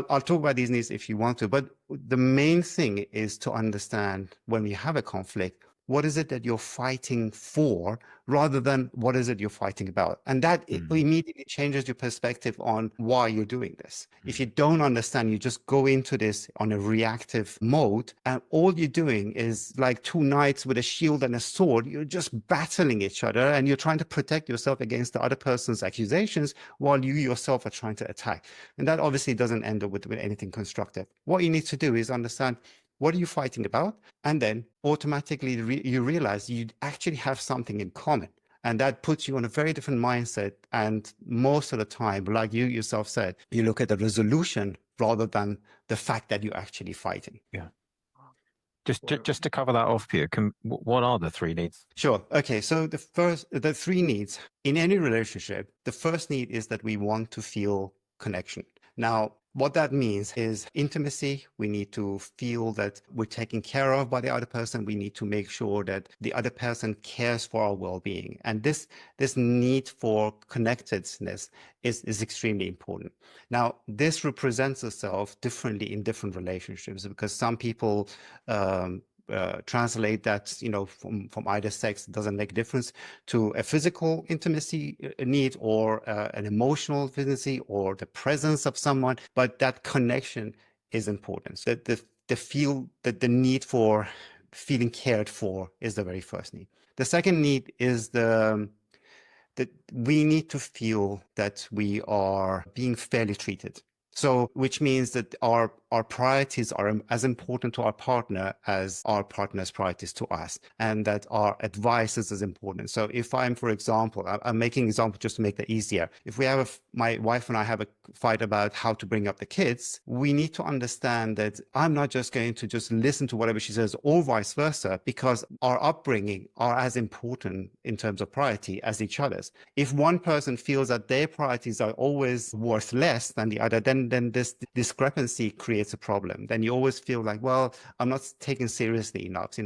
I'll talk about these needs if you want to, but the main thing is to understand when we have a conflict, what is it that you're fighting for rather than what is it you're fighting about? And that immediately changes your perspective on why you're doing this. If you don't understand, you just go into this on a reactive mode, and all you're doing is like two knights with a shield and a sword. You're just battling each other and you're trying to protect yourself against the other person's accusations while you yourself are trying to attack. And that obviously doesn't end up with anything constructive. What you need to do is understand, what are you fighting about? And then automatically you realize you actually have something in common. And that puts you on a very different mindset. And most of the time, like you yourself said, you look at the resolution rather than the fact that you're actually fighting. Yeah. Just to cover that off, Peter, what are the three needs? Sure. Okay. So the three needs in any relationship, the first need is that we want to feel connection. Now, what that means is intimacy. We need to feel that we're taken care of by the other person. We need to make sure that the other person cares for our well-being. And this need for connectedness is extremely important. Now, this represents itself differently in different relationships because some people translate that, from either sex, it doesn't make a difference, to a physical intimacy need or an emotional intimacy or the presence of someone, but that connection is important. So the need for feeling cared for is the very first need. The second need is that we need to feel that we are being fairly treated. So, which means that our priorities are as important to our partner as our partner's priorities to us, and that our advice is as important. So if I'm, for example, I'm making an example just to make that easier. If we have my wife and I have a fight about how to bring up the kids, we need to understand that I'm not just going to just listen to whatever she says or vice versa, because our upbringing are as important in terms of priority as each other's. If one person feels that their priorities are always worth less than the other, then this discrepancy creates a problem. Then you always feel like, well, I'm not taken seriously enough.